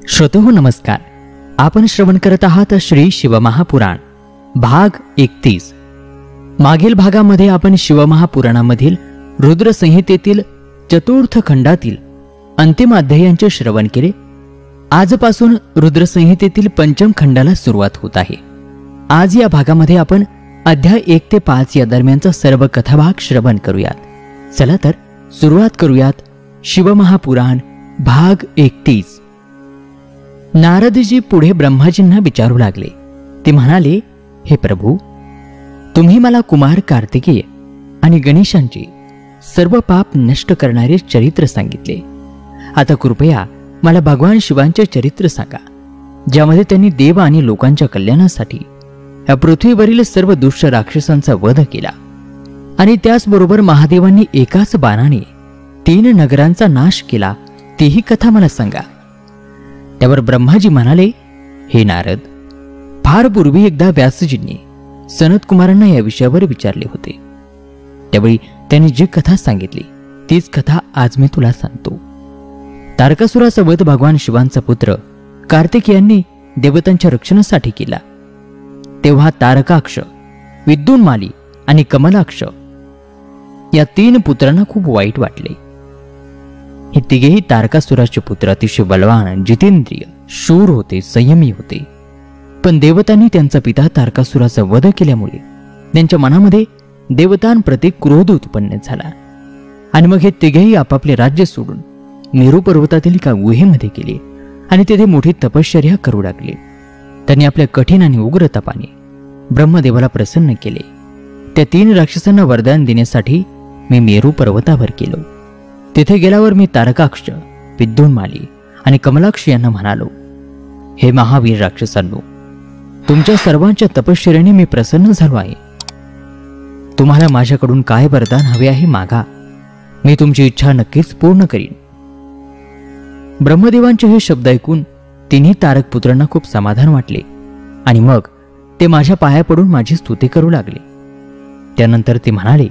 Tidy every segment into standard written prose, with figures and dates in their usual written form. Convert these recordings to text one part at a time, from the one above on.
श्रोतेहो नमस्कार. आपण श्रवण करत आहात श्री शिवमहापुराण भाग 31. मागील भागामध्ये आपण शिवमहापुराणामधील रुद्रसंहितेतील चतुर्थ खंडातील अंतिम अध्यायांचे श्रवण केले. आजपासून रुद्रसंहितेतील पंचम खंडाला सुरुवात होत आहे. आज या भागामध्ये आपण अध्याय 1 ते 5 या दरम्यानचा सर्व कथाभाग श्रवण करूयात. चला तर सुरुवात करूयात. शिवमहापुराण भाग 31. नारदजी पुढे ब्रह्माजींना विचारू लागले. ते म्हणाले, हे प्रभू, तुम्ही मला कुमार कार्तिकेय आणि गणेशांचे सर्व पाप नष्ट करणारे चरित्र सांगितले. आता कृपया मला भगवान शिवांचे चरित्र सांगा, ज्यामध्ये त्यांनी देव आणि लोकांच्या कल्याणासाठी या पृथ्वीवरील सर्व दुष्ट राक्षसांचा वध केला आणि त्याचबरोबर महादेवांनी एकाच बाणाने 3 नगरांचा नाश केला, तीही कथा मला सांगा. त्यावर ब्रह्माजी म्हणाले, हे नारद, फार पूर्वी एकदा व्यासजींनी सनत कुमारांना या विषयावर विचारले होते. त्यावेळी त्यांनी जी कथा सांगितली तीच कथा आज मी तुला सांगतो. तारकासुराचा वध भगवान शिवांचा पुत्र कार्तिकेयांनी देवतांच्या रक्षणासाठी केला. तेव्हा तारकाक्ष, विद्युन्माली आणि कमलाक्ष या 3 पुत्रांना खूप वाईट वाटले. हे तिघेही तारकासुराचे पुत्र अतिशय बलवान, जितेंद्रिय, शूर होते, संयमी होते. पण देवतांनी त्यांचा पिता तारकासुराचा वध केल्यामुळे त्यांच्या मनामध्ये देवतांप्रती क्रोध उत्पन्न झाला आणि मग हे तिघेही आपापले राज्य सोडून मेरू पर्वतातील एका गुहेमध्ये गेले आणि तेथे मोठी तपश्चर्या करू लागले. त्यांनी आपल्या कठीण आणि उग्र तपाने ब्रह्मदेवाला प्रसन्न केले. त्या 3 राक्षसांना वरदान देण्यासाठी मी मेरू पर्वतावर गेलो. तिथे गेल्यावर मी तारकाक्ष, विद्युन्माली आणि कमलाक्ष यांना म्हणालो, हे महावीर राक्षसांनो, तुमच्या सर्वांच्या तपश्चर्याने मी प्रसन्न झालो आहे. तुम्हाला माझ्याकडून काय वरदान हवे आहे मागा, मी तुमची इच्छा नक्कीच पूर्ण करीन. ब्रह्मदेवांचे हे शब्द ऐकून 3 तारक पुत्रांना खूप समाधान वाटले आणि मग ते माझ्या पाया पडून माझी स्तुती करू लागले. त्यानंतर ते म्हणाले,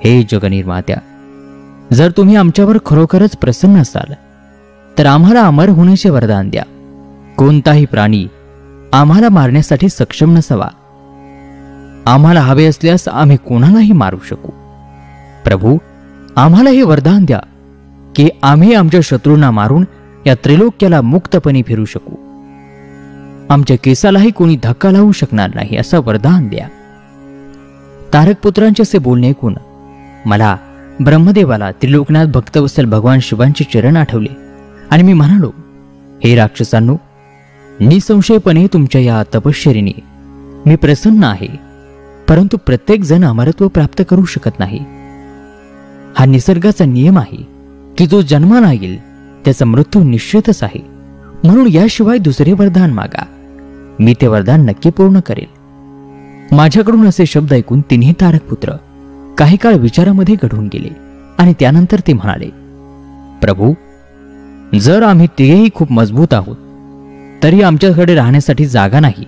हे जगनिर्मात्या, जर तुम्ही आमच्यावर खरोखरच प्रसन्न असाल तर आम्हाला अमर होण्याचे वरदान द्या. कोणताही प्राणी आम्हाला मारण्यासाठी सक्षम नसावा. आम्हाला हवे असल्यास आम्ही कोणालाही मारू शकू. प्रभू, आम्हाला हे वरदान द्या की आम्ही आमच्या शत्रूंना मारून या त्रिलोक्याला मुक्तपणे फिरू शकू. आमच्या केसालाही कोणी धक्का लावू शकणार नाही असं वरदान द्या. तारकपुत्रांचे असे बोलणे ऐकून मला ब्रह्मदेवाला त्रिलोकनाथ भक्तवत्सल भगवान शिवांचे चरण आठवले आणि मी म्हणालो, हे राक्षसांनो, निसंशयपणे तुमच्या या तपश्चर्येने मी प्रसन्न आहे. परंतु प्रत्येक जण अमरत्व प्राप्त करू शकत नाही. हा निसर्गाचा नियम आहे की जो जन्माला येईल त्याचा मृत्यू निश्चितच आहे. म्हणून याशिवाय दुसरे वरदान मागा, मी ते वरदान नक्की पूर्ण करेल. माझ्याकडून असे शब्द ऐकून 3 तारकपुत्र काही काळ विचारामध्ये गढून गेले आणि त्यानंतर ते म्हणाले, प्रभू, जर आम्ही तिघेही खूप मजबूत आहोत तरी आमच्याकडे राहण्यासाठी जागा नाही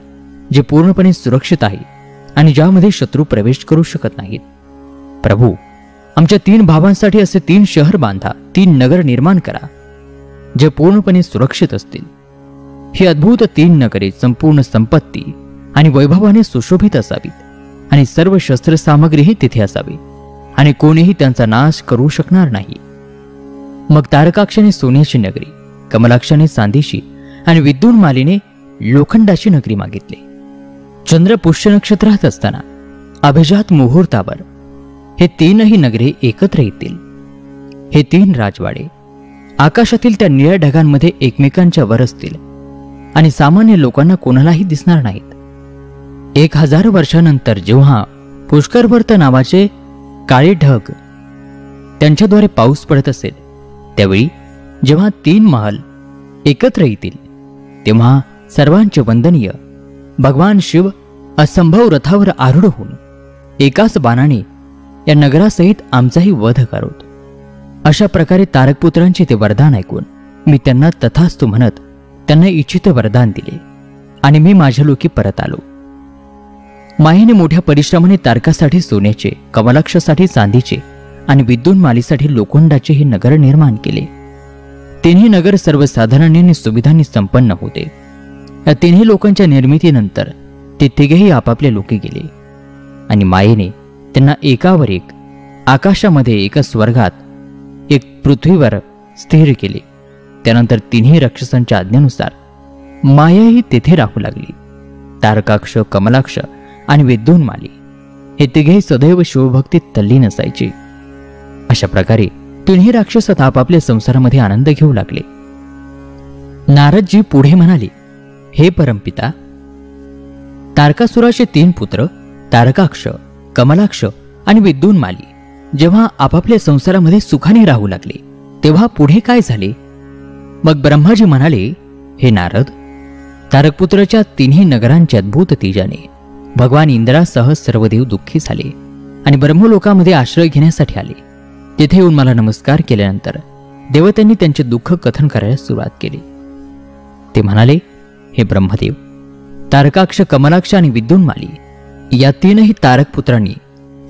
जे पूर्णपणे सुरक्षित आहे आणि ज्यामध्ये शत्रू प्रवेश करू शकत नाहीत. प्रभू, आमच्या 3 भावांसाठी असे 3 शहर बांधा, 3 नगर निर्माण करा जे पूर्णपणे सुरक्षित असतील. ही अद्भुत 3 नगरे संपूर्ण संपत्ती आणि वैभवाने सुशोभित असावीत आणि सर्व शस्त्रसामग्रीही तिथे असावी आणि कोणीही त्यांचा नाश करू शकणार नाही. मग तारकाक्षाने सोन्याची नगरी, कमलाक्षाने चांदीची आणि विद्युन्मालीने लोखंडाची नगरी मागितली. चंद्र पुष्य नक्षत्रात असताना अभिजात मुहूर्तावर हे 3ही नगरे एकत्र येतील. हे 3 राजवाडे आकाशातील त्या निळ्या ढगांमध्ये एकमेकांच्या वर असतील आणि सामान्य लोकांना कोणालाही दिसणार नाहीत. 1000 वर्षानंतर जेव्हा पुष्करवर्त नावाचे काळे ढग त्यांच्याद्वारे पाऊस पडत असेल, त्यावेळी जेव्हा 3 महल एकत्र येतील तेव्हा सर्वांचे वंदनीय भगवान शिव असंभव रथावर आरूढ होऊन एकाच बाणाने या नगरासहित आमचाही वध करोत. अशा प्रकारे तारकपुत्रांचे ते वरदान ऐकून मी त्यांना तथास्तु म्हणत त्यांना इच्छित वरदान दिले आणि मी माझ्या लोकी परत आलो. मायेने मोठ्या परिश्रमाने तारकासाठी सोन्याचे, कमलाक्षासाठी चांदीचे आणि विद्युन्मालीसाठी लोखंडाचे हे नगर निर्माण केले. तिन्ही नगर सर्वसाधारण आणि सुविधांनी संपन्न होते. या तिन्ही लोकांच्या निर्मितीनंतर ते तिघेही आपापले लोके गेले आणि मायेने त्यांना एकावर एक आकाशामध्ये, एका स्वर्गात, एक पृथ्वीवर स्थिर केले. त्यानंतर तिन्ही राक्षसांच्या आज्ञेनुसार मायाही तेथे राहू लागली. तारकाक्ष, कमलाक्ष आणि विद्युन्माली हे तिघेही सदैव शिवभक्तीत तल्लीन असायचे. अशा प्रकारे तिन्ही राक्षस आता आपापल्या संसारामध्ये आनंद घेऊ लागले. नारदजी पुढे म्हणाले, हे परमपिता, तारकासुराचे 3 पुत्र तारकाक्ष, कमलाक्ष आणि विद्युन्माली जेव्हा आपापल्या संसारामध्ये सुखाने राहू लागले तेव्हा पुढे काय झाले? मग ब्रह्माजी म्हणाले, हे नारद, तारकपुत्राच्या तिन्ही नगरांच्या अद्भुत तेजाने भगवान इंद्रासह सर्व देव दुःखी झाले आणि ब्रह्मलोकामध्ये आश्रय घेण्यासाठी आले. तिथे येऊन मला नमस्कार केल्यानंतर देवतांनी त्यांचे दुःख कथन करायला सुरुवात केली. ते म्हणाले, हे ब्रह्मदेव, तारकाक्ष, कमलाक्ष आणि विद्युन्माली या तीनही तारकपुत्रांनी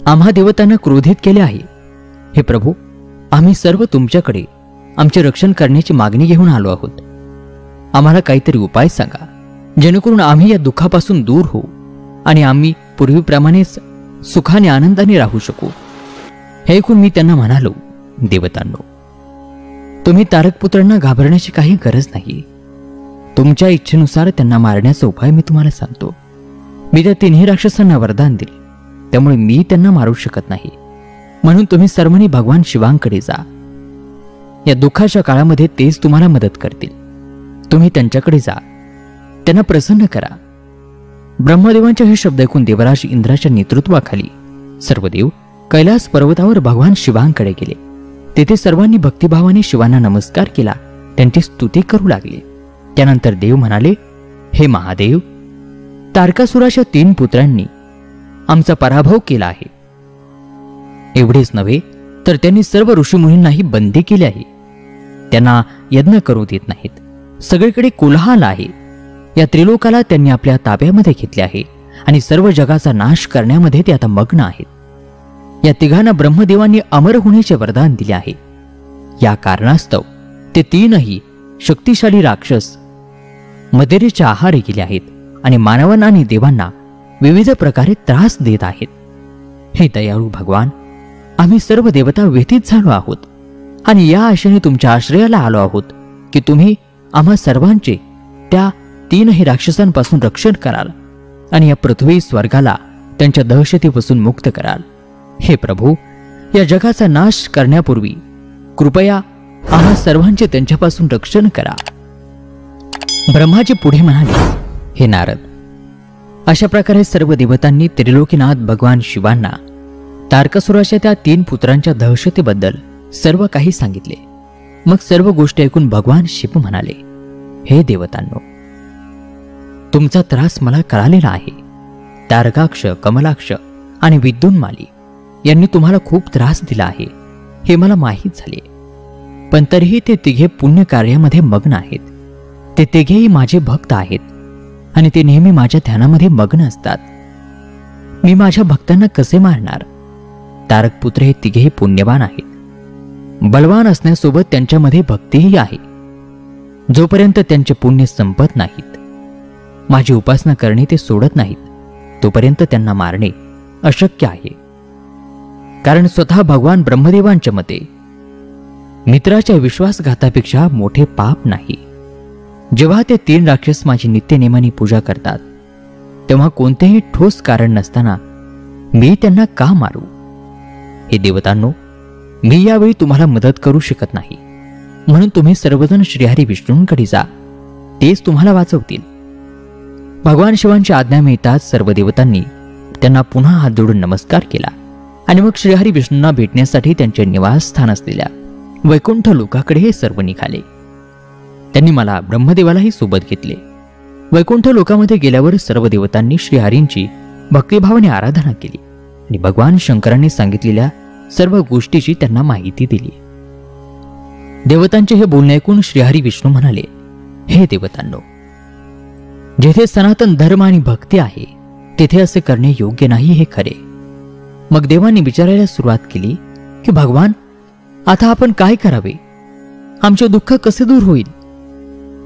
आम्हा देवतांना क्रोधित केले आहे. हे प्रभू, आम्ही सर्व तुमच्याकडे आमचे रक्षण करण्याची मागणी घेऊन आलो आहोत. आम्हाला काहीतरी उपाय सांगा, जेणेकरून आम्ही या दुःखापासून दूर होऊ आणि आम्ही पूर्वीप्रमाणेच सुखाने आनंदाने राहू शकू. हे ऐकून मी त्यांना म्हणालो, देवतांनो, तुम्ही तारकपुत्रांना घाबरण्याची काही गरज नाही. तुमच्या इच्छेनुसार त्यांना मारण्याचा उपाय मी तुम्हाला सांगतो. मी त्या तिन्ही राक्षसांना वरदान दिले, त्यामुळे मी त्यांना मारू शकत नाही. म्हणून तुम्ही सर्वांनी भगवान शिवांकडे जा. या दुःखाच्या काळामध्ये तेच तुम्हाला मदत करतील. तुम्ही त्यांच्याकडे जा, त्यांना प्रसन्न करा. ब्रह्मदेवांचे हे शब्द ऐकून देवराज इंद्राच्या नेतृत्वाखाली सर्व देव कैलास पर्वतावर भगवान शिवांकडे गेले. तेथे सर्वांनी भक्तिभावाने शिवांना नमस्कार केला, त्यांची स्तुती करू लागले. त्यानंतर देव म्हणाले, हे महादेव, तारकासुराच्या 3 पुत्रांनी आमचा पराभव केला आहे. एवढेच नव्हे तर त्यांनी सर्व ऋषीमुनींनाही बंदी केली आहे. त्यांना यज्ञ करू देत नाहीत. सगळीकडे कोलाहल आहे. या त्रिलोकाला त्यांनी आपल्या ताब्यामध्ये घेतले आहे आणि सर्व जगाचा नाश करण्यामध्ये ते आता मग्न आहेत. या तिघांना ब्रह्मदेवांनी अमर होण्याचे वरदान दिले आहे. या कारणास्तव ते 3ही शक्तिशाली राक्षस मदिरेच्या आहारी गेले आहेत आणि मानवांना आणि देवांना विविध प्रकारे त्रास देत आहेत. हे दयाळू भगवान, आम्ही सर्व देवता व्यथित झालो आहोत आणि या आशेने तुमच्या आश्रयाला आलो आहोत की तुम्ही आम्हा सर्वांचे त्या 3ही राक्षसांपासून रक्षण कराल आणि या पृथ्वी स्वर्गाला त्यांच्या दहशतीपासून मुक्त कराल. हे प्रभू, या जगाचा नाश करण्यापूर्वी कृपया आम्हा सर्वांचे त्यांच्यापासून रक्षण करा. ब्रह्माजी पुढे म्हणाले, हे नारद, अशा प्रकारे सर्व देवतांनी त्रिलोकीनाथ भगवान शिवांना तारकासुराच्या त्या 3 पुत्रांच्या दहशतीबद्दल सर्व काही सांगितले. मग सर्व गोष्टी ऐकून भगवान शिव म्हणाले, हे देवतांनो, तुमचा त्रास मला कळालेला आहे. तारकाक्ष, कमलाक्ष आणि विद्युन्माली यांनी तुम्हाला खूप त्रास दिला आहे हे मला माहीत झाले. पण तरीही ते तिघे पुण्य कार्यामध्ये मग्न आहेत. ते तिघेही माझे भक्त आहेत आणि ते नेहमी माझ्या ध्यानामध्ये मग्न असतात. मी माझ्या भक्तांना कसे मारणार? तारकपुत्र हे तिघेही पुण्यवान आहेत. बलवान असण्यासोबत त्यांच्यामध्ये भक्तीही आहे. जोपर्यंत त्यांचे पुण्य संपत नाहीत, माझी उपासना करणे ते सोडत नाहीत, तोपर्यंत त्यांना मारणे अशक्य आहे. कारण स्वतः भगवान ब्रह्मदेवांच्या मते मित्राच्या विश्वासघातापेक्षा मोठे पाप नाही. जेव्हा ते 3 राक्षस माझी नित्यनेमाने पूजा करतात तेव्हा कोणतेही ठोस कारण नसताना मी त्यांना का मारू? हे देवतांनो, मी यावेळी तुम्हाला मदत करू शकत नाही. म्हणून तुम्ही सर्वजण श्रीहरी विष्णूंकडे जा, तेच तुम्हाला वाचवतील. भगवान शिवांची आज्ञा मिळताच सर्व देवतांनी त्यांना पुन्हा हात जोडून नमस्कार केला आणि मग श्रीहरी विष्णूंना भेटण्यासाठी त्यांचे निवासस्थान असलेल्या वैकुंठ लोकाकडे हे सर्व निघाले. त्यांनी मला ब्रह्मदेवालाही सोबत घेतले. वैकुंठ लोकामध्ये गेल्यावर सर्व देवतांनी श्रीहरींची भक्तिभावाने आराधना केली आणि भगवान शंकरांनी सांगितलेल्या सर्व गोष्टीची त्यांना माहिती दिली. देवतांचे हे बोलणे ऐकून श्रीहरी विष्णू म्हणाले, हे देवतांनो, जेथे सनातन धर्म आणि भक्ती आहे तेथे असे करणे योग्य नाही हे खरे. मग देवांनी विचारायला सुरुवात केली की भगवान, आता आपण काय करावे? आमचे दुःख कसे दूर होईल?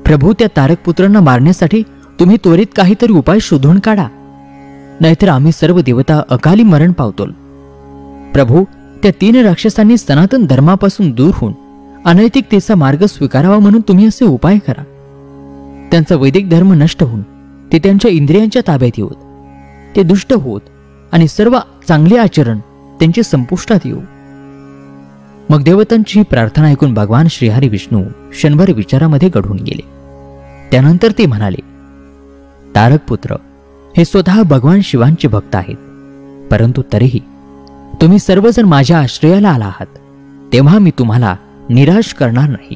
प्रभू, त्या तारक पुत्रांना मारण्यासाठी तुम्ही त्वरित काहीतरी उपाय शोधून काढा, नाहीतर आम्ही सर्व देवता अकाली मरण पावतोल. प्रभू, त्या 3 राक्षसांनी सनातन धर्मापासून दूर होऊन अनैतिकतेचा मार्ग स्वीकारावा म्हणून तुम्ही असे उपाय करा. त्यांचा वैदिक धर्म नष्ट होऊन ते त्यांच्या इंद्रियांच्या ताब्यात येऊत, ते दुष्ट होत आणि सर्व चांगले आचरण त्यांचे संपुष्टात येऊ. मग देवतांची प्रार्थना ऐकून भगवान श्रीहरी विष्णू क्षणभर विचारामध्ये गढून गेले. त्यानंतर ते म्हणाले, तारक पुत्र, हे स्वतः भगवान शिवांचे भक्त आहेत, परंतु तरीही तुम्ही सर्वजण माझ्या आश्रयाला आला आहात, तेव्हा मी तुम्हाला निराश करणार नाही.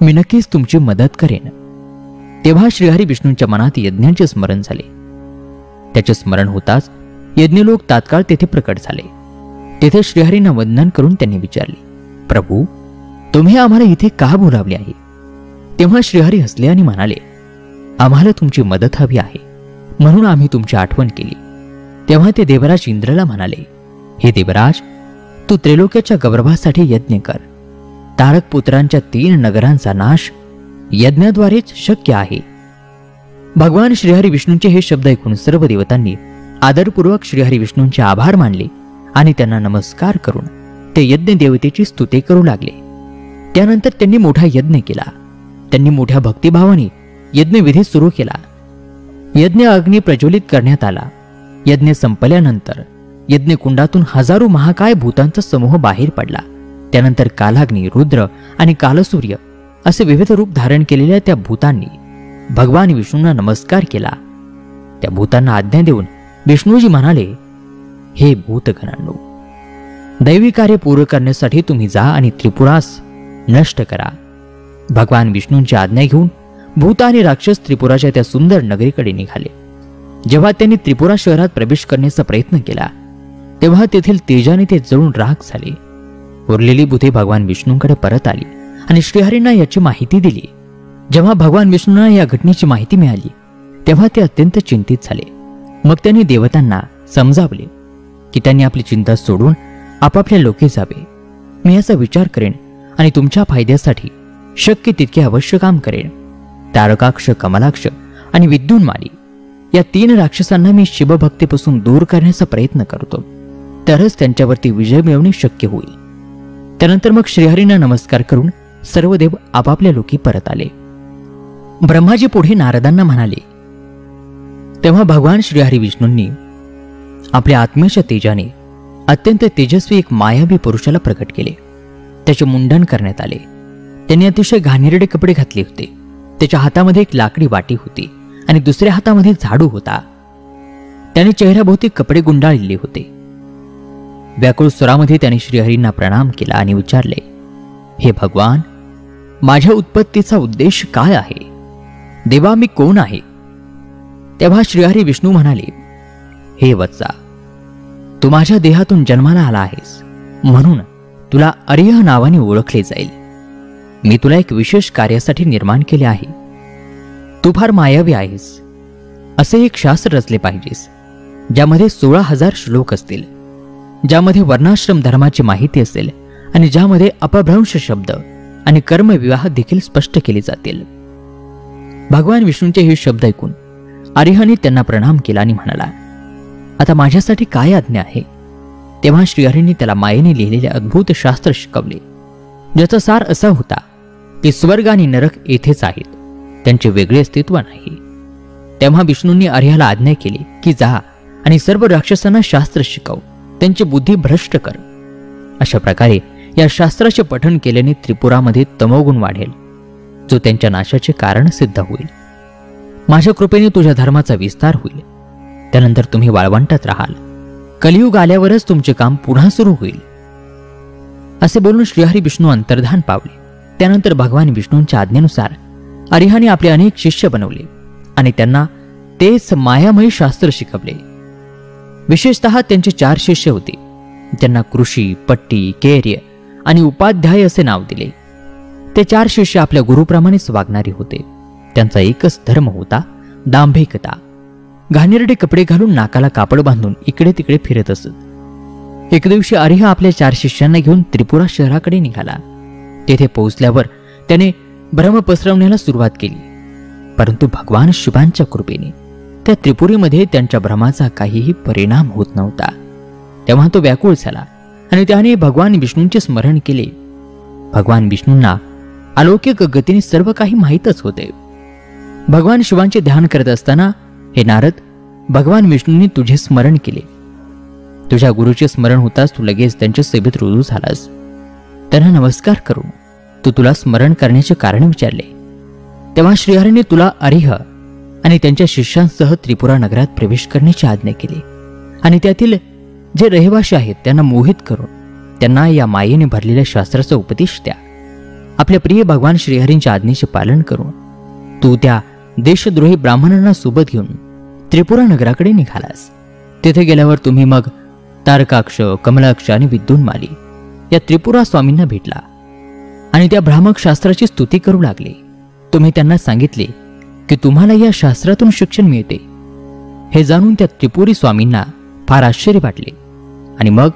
मी नक्कीच तुमची मदत करेन. तेव्हा श्रीहरी विष्णूंच्या मनात यज्ञांचे स्मरण झाले. त्याचे स्मरण होताच यज्ञलोक तात्काळ तेथे प्रकट झाले. तेथे श्रीहरींना वंदन करून त्यांनी विचारले, प्रभू, तुम्ही आम्हाला इथे का बोलावले आहे? तेव्हा श्रीहरी हसले आणि म्हणाले, आम्हाला तुमची मदत हवी आहे, म्हणून आम्ही तुमची आठवण केली. तेव्हा ते देवराज इंद्रला म्हणाले, हे देवराज, तू त्रैलोक्याच्या गौरवासाठी यज्ञ कर. तारक पुत्रांच्या 3 नगरांचा नाश यज्ञाद्वारेच शक्य आहे. भगवान श्रीहरी विष्णूंचे हे शब्द ऐकून सर्व देवतांनी आदरपूर्वक श्रीहरी विष्णूंचे आभार मानले आणि त्यांना नमस्कार करून ते यज्ञ देवतेची स्तुती करू लागले. त्यानंतर त्यांनी मोठा यज्ञ केला. त्यांनी मोठ्या भक्तिभावाने यज्ञविधी सुरू केला. यज्ञ अग्नी प्रज्वलित करण्यात आला. यज्ञ संपल्यानंतर यज्ञकुंडातून हजारो महाकाय भूतांचा समूह बाहेर पडला. त्यानंतर कालाग्नी, रुद्र आणि कालसूर्य असे विविध रूप धारण केलेल्या त्या भूतांनी भगवान विष्णूंना नमस्कार केला. त्या भूतांना आज्ञा देऊन विष्णूजी म्हणाले, हे भूतगणांनो, दैवी कार्य पूर्ण करण्यासाठी तुम्ही जा आणि त्रिपुरास नष्ट करा. भगवान विष्णूंची आज्ञा घेऊन भूत आणि राक्षस त्रिपुराच्या त्या सुंदर नगरीकडे निघाले. जेव्हा त्यांनी त्रिपुरा शहरात प्रवेश करण्याचा प्रयत्न केला, तेव्हा तेथील तेजाने ते जळून राख झाले. उरलेली भूते भगवान विष्णूंकडे परत आली आणि श्रीहरींना याची माहिती दिली. जेव्हा भगवान विष्णूंना या घटनेची माहिती मिळाली, तेव्हा ते अत्यंत चिंतित झाले. मग त्यांनी देवतांना समजावले की त्यांनी आपली चिंता सोडून आपापल्या लोके जावे. मी याचा विचार करेन आणि तुमच्या फायद्यासाठी शक्य तितके अवश्य काम करेन. तारकाक्ष, कमलाक्ष आणि विद्युन्माली या 3 राक्षसांना मी शिवभक्तीपासून दूर करण्याचा प्रयत्न करतो, तरच त्यांच्यावरती विजय मिळवणे शक्य होईल. त्यानंतर मग श्रीहरींना नमस्कार करून सर्व देव आपापल्या लोकी परत आले. ब्रह्माजी पुढे नारदांना म्हणाले. तेव्हा भगवान श्रीहरी विष्णूंनी आपल्या आत्म्याच्या तेजाने अत्यंत तेजस्वी एक मायावी पुरुषाला प्रकट केले. त्याचे मुंडन करण्यात आले. त्यांनी अतिशय घाणेरडे कपडे घातले होते. त्याच्या हातामध्ये एक लाकडी वाटी होती आणि दुसऱ्या हातामध्ये झाडू होता. त्याने चेहऱ्याभोवती कपडे गुंडाळलेले होते. व्याकुळ स्वरामध्ये त्याने श्रीहरींना प्रणाम केला आणि विचारले, हे भगवान, माझ्या उत्पत्तीचा उद्देश काय आहे? देवा, मी कोण आहे? तेव्हा श्रीहरी विष्णू म्हणाले, हे वत्सा, तू माझ्या देहातून जन्माला आला आहेस, म्हणून तुला अर्यह नावाने ओळखले जाईल. मी तुला एक विशेष कार्यासाठी निर्माण केले आहे. तू फार मायावी आहेस. असे एक शास्त्र रचले पाहिजेस ज्यामध्ये 16,000 श्लोक असतील, ज्यामध्ये वर्णाश्रम धर्माची माहिती असेल आणि ज्यामध्ये अपभ्रंश शब्द आणि कर्मविवाह देखील स्पष्ट केले जातील. भगवान विष्णूंचे हे शब्द ऐकून अर्यहने त्यांना प्रणाम केला आणि म्हणाला, आता माझ्यासाठी काय आज्ञा आहे? तेव्हा श्रीहरींनी त्याला मायेने लिहिलेले अद्भुत शास्त्र शिकवले, ज्याचा सार असा होता की स्वर्ग आणि नरक येथेच आहेत, त्यांचे वेगळे अस्तित्व नाही. तेव्हा विष्णूंनी अर्यहाला आज्ञा केली की जा आणि सर्व राक्षसांना शास्त्र शिकव, त्यांची बुद्धी भ्रष्ट कर. अशा प्रकारे या शास्त्राचे पठण केल्याने त्रिपुरामध्ये तमोगुण वाढेल, जो त्यांच्या नाशाचे कारण सिद्ध होईल. माझ्या कृपेने तुझ्या धर्माचा विस्तार होईल. त्यानंतर तुम्ही वाळवंटात राहाल. कलियुग आल्यावरच तुमचे काम पुन्हा सुरू होईल. असे बोलून श्रीहरी विष्णू अंतर्धान पावले. त्यानंतर भगवान विष्णूंच्या आज्ञेनुसार अर्यहाने आपले अनेक शिष्य बनवले आणि त्यांना तेच मायामय शास्त्र शिकवले. विशेषतः त्यांचे 4 शिष्य होते. त्यांना कृषी, पट्टी, कैर्य आणि उपाध्याय असे नाव दिले. ते 4 शिष्य आपल्या गुरुप्रमाणेच वागणारे होते. त्यांचा एकच धर्म होता, दांभिकता. घाणेरडे कपडे घालून नाकाला कापड बांधून इकडे तिकडे फिरत असत. एक दिवशी अर्यह आपल्या 4 शिष्यांना घेऊन त्रिपुरा शहराकडे निघाला. तेथे पोहोचल्यावर त्याने भ्रम पसरवण्याला सुरुवात केली. परंतु भगवान शिवांच्या कृपेने त्या त्रिपुरीमध्ये त्यांच्या भ्रमाचा काहीही परिणाम होत नव्हता. तेव्हा तो व्याकुळ झाला आणि त्याने भगवान विष्णूंचे स्मरण केले. भगवान विष्णूंना अलौकिक गतीने सर्व काही माहीतच होते. भगवान शिवांचे ध्यान करत असताना, हे नारद, भगवान विष्णूंनी तुझे स्मरण केले. तुझ्या गुरुचे स्मरण होताच तू लगेच त्यांच्या सेवेत रुजू झालास. त्यांना नमस्कार करून तुला स्मरण करण्याचे कारण विचारले. तेव्हा श्रीहरीने तुला अरिह आणि त्यांच्या शिष्यांसह त्रिपुरा नगरात प्रवेश करण्याची आज्ञा केली आणि त्यातील जे रहिवासी आहेत त्यांना मोहित करून त्यांना या मायेने भरलेल्या शास्त्राचा उपदेश द्या. आपल्या प्रिय भगवान श्रीहरींच्या आज्ञेचे पालन करून तू त्या देशद्रोही ब्राह्मणांना सोबत घेऊन त्रिपुरा नगराकडे निघालास. तिथे गेल्यावर तुम्ही मग तारकाक्ष, कमलाक्ष आणि विद्युन्माली या त्रिपुरा स्वामींना भेटला आणि त्या भ्रामक शास्त्राची स्तुती करू लागले. तुम्ही त्यांना सांगितले की तुम्हाला या शास्त्रातून शिक्षण मिळते. हे जाणून त्या त्रिपुरी स्वामींना फार आश्चर्य वाटले आणि मग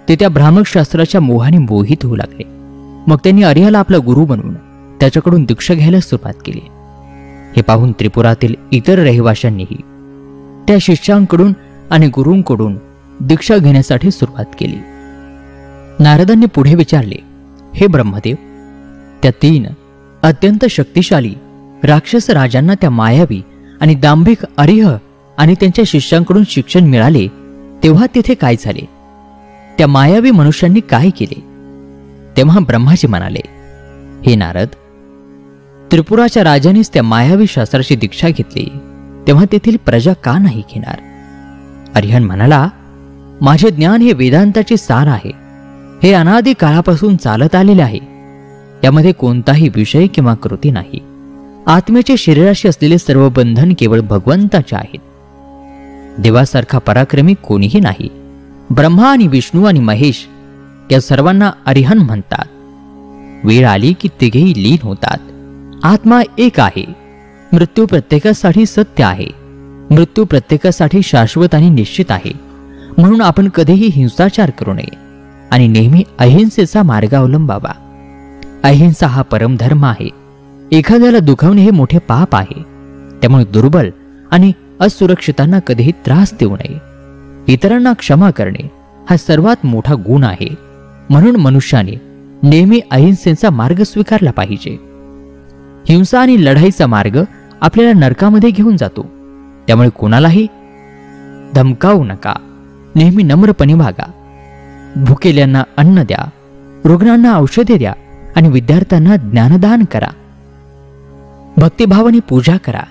ते त्या भ्रामक शास्त्राच्या मोहाने मोहित होऊ लागले. मग त्यांनी अरिहाला आपला गुरु बनवून त्याच्याकडून दीक्षा घ्यायला सुरुवात केली. हे पाहून त्रिपुरातील इतर रहिवाशांनीही त्या शिष्यांकडून आणि गुरूंकडून दीक्षा घेण्यासाठी सुरुवात केली. नारदांनी पुढे विचारले, हे ब्रह्मदेव, त्या 3 अत्यंत शक्तिशाली राक्षस राजांना त्या मायावी आणि दांभिक अरिह आणि त्यांच्या शिष्यांकडून शिक्षण मिळाले तेव्हा तिथे काय झाले? त्या मायावी मनुष्यांनी काय केले? तेव्हा ब्रह्माजी म्हणाले, हे नारद, त्रिपुराच्या राजानेच त्या मायावी शास्त्राची दीक्षा घेतली तेव्हा तेथील प्रजा का नाही घेणार? अरिहन म्हणाला, माझे ज्ञान हे वेदांताचे सार आहे. हे अनादी काळापासून चालत आलेले आहे. यामध्ये कोणताही विषय किंवा कृती नाही. आत्म्याचे शरीराशी असलेले सर्व बंधन केवळ भगवंताचे आहेत. देवासारखा पराक्रमी कोणीही नाही. ब्रह्मा आणि विष्णू आणि महेश या सर्वांना अरिहन म्हणतात. वेळ आली की तिघेही लीन होतात. आत्मा एक आहे. मृत्यू प्रत्येकासाठी सत्य आहे. मृत्यू प्रत्येकासाठी शाश्वत आणि निश्चित आहे. म्हणून आपण कधीही हिंसाचार करू नये आणि नेहमी अहिंसेचा मार्ग अवलंबावा. अहिंसा हा परमधर्म आहे. एखाद्याला दुखावणे हे मोठे पाप आहे. त्यामुळे दुर्बल आणि असुरक्षितांना कधीही त्रास देऊ नये. इतरांना क्षमा करणे हा सर्वात मोठा गुण आहे. म्हणून मनुष्याने नेहमी अहिंसेचा मार्ग स्वीकारला पाहिजे. हिंसा आणि लढाईचा मार्ग आपल्याला नरकामध्ये घेऊन जातो. त्यामुळे कोणालाही धमकावू नका. नेहमी नम्रपणे वागा. भुकेल्यांना अन्न द्या, रुग्णांना औषधे द्या आणि विद्यार्थ्यांना ज्ञानदान करा. भक्तिभावाने पूजा करा.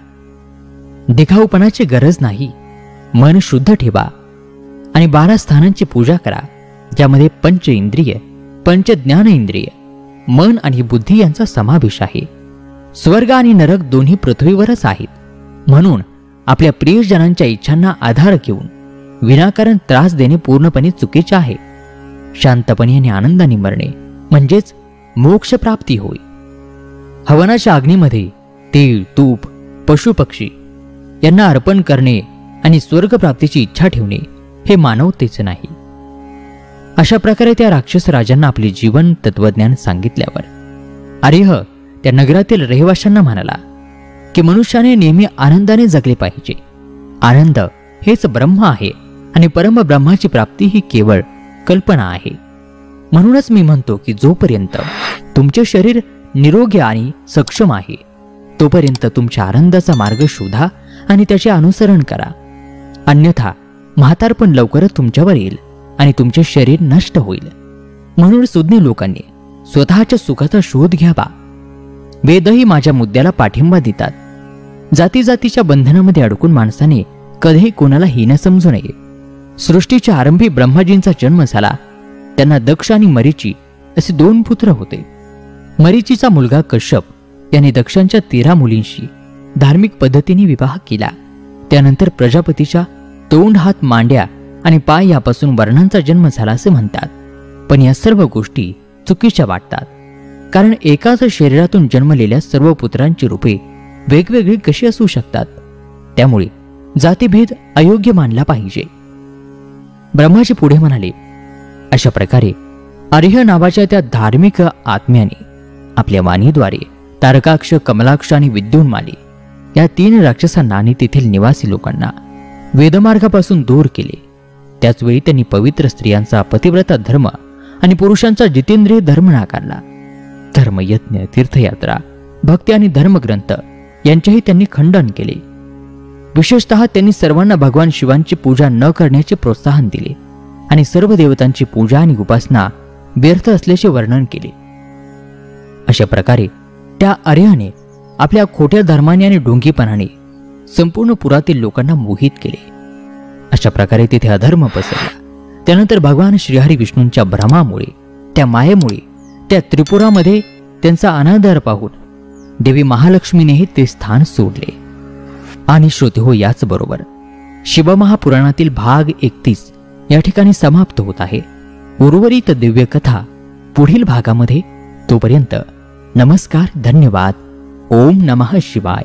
दिखाऊपणाची गरज नाही. मन शुद्ध ठेवा आणि 12 स्थानांची पूजा करा, ज्यामध्ये 5 इंद्रिय, 5 ज्ञानेंद्रिय, मन आणि बुद्धी यांचा समावेश आहे. स्वर्ग आणि नरक दोन्ही पृथ्वीवरच आहेत. म्हणून आपल्या प्रियजनांच्या इच्छांना आधार घेऊन विनाकारण त्रास देणे पूर्णपणे चुकीचे आहे. शांतपणे आणि आनंदाने मरणे म्हणजेच मोक्ष प्राप्ती होय. हवनाच्या अग्नीमध्ये तेल, तूप, पशुपक्षी यांना अर्पण करणे आणि स्वर्गप्राप्तीची इच्छा ठेवणे हे मानवतेचे नाही. अशा प्रकारे त्या राक्षस राजांना आपले जीवन तत्वज्ञान सांगितल्यावर अरिह त्या नगरातील रहिवाशांना म्हणाला की मनुष्याने नेहमी आनंदाने जगले पाहिजे. आनंद हेच ब्रह्म आहे आणि परमब्रह्माची प्राप्ती ही केवळ कल्पना आहे. म्हणूनच मी म्हणतो की जोपर्यंत तुमचे शरीर निरोगी आणि सक्षम आहे तोपर्यंत तुमच्या आनंदाचा मार्ग शोधा आणि त्याचे अनुसरण करा. अन्यथा म्हातारपण लवकरच तुमच्यावर येईल आणि तुमचे शरीर नष्ट होईल. म्हणून सुज्ञ लोकांनी स्वतःच्या सुखाचा शोध घ्यावा. वेदही माझ्या मुद्द्याला पाठिंबा देतात. जाती जातीच्या बंधनामध्ये अडकून माणसाने कधीही कोणाला हीन समजू नये. सृष्टीच्या आरंभी ब्रह्माजींचा जन्म झाला. त्यांना दक्ष आणि मरीची असे 2 पुत्र होते. मरीचीचा मुलगा कश्यप याने दक्षांच्या 13 मुलींशी धार्मिक पद्धतीने विवाह केला. त्यानंतर प्रजापतीच्या तोंड, हात, मांड्या आणि पाय यापासून वर्णांचा जन्म झाला असे म्हणतात. पण या सर्व गोष्टी चुकीच्या वाटतात. कारण एकाच शरीरातून जन्मलेल्या सर्व पुत्रांची रूपे वेगवेगळी कशी असू शकतात? त्यामुळे जातीभेद अयोग्य मानला पाहिजे. ब्रह्माजी पुढे म्हणाले, अशा प्रकारे अरिह नावाच्या त्या धार्मिक आत्म्याने आपल्या वाणीद्वारे तारकाक्ष, कमलाक्ष आणि विद्युन्माली या 3 राक्षसांना आणि तेथील निवासी लोकांना वेदमार्गापासून दूर केले. त्याचवेळी त्यांनी पवित्र स्त्रियांचा पतिव्रता धर्म आणि पुरुषांचा जितेंद्रिय धर्म नाकारला. धर्मयज्ञ, तीर्थयात्रा, भक्ती आणि धर्मग्रंथ यांचेही त्यांनी खंडन केले. विशेषतः त्यांनी सर्वांना भगवान शिवांची पूजा न करण्याचे प्रोत्साहन दिले आणि सर्व देवतांची पूजा आणि उपासना व्यर्थ असल्याचे वर्णन केले. अशा प्रकारे त्या आर्याने आपल्या खोट्या धर्माने आणि ढोंगीपणाने संपूर्ण पुरातील लोकांना मोहित केले. अशा प्रकारे तिथे अधर्म पसरला. त्यानंतर भगवान श्रीहरी विष्णूंच्या भ्रमामुळे, त्या मायेमुळे त्या त्रिपुरामध्ये त्यांचा अनादर पाहून देवी महालक्ष्मीनेही ते स्थान सोडले. आणि श्रोते हो, याच बरोबर शिवमहापुराणातील भाग 31 या ठिकाणी समाप्त होत आहे. उर्वरित दिव्य कथा पुढील भागामध्ये. तोपर्यंत नमस्कार, धन्यवाद. ओम नमः शिवाय.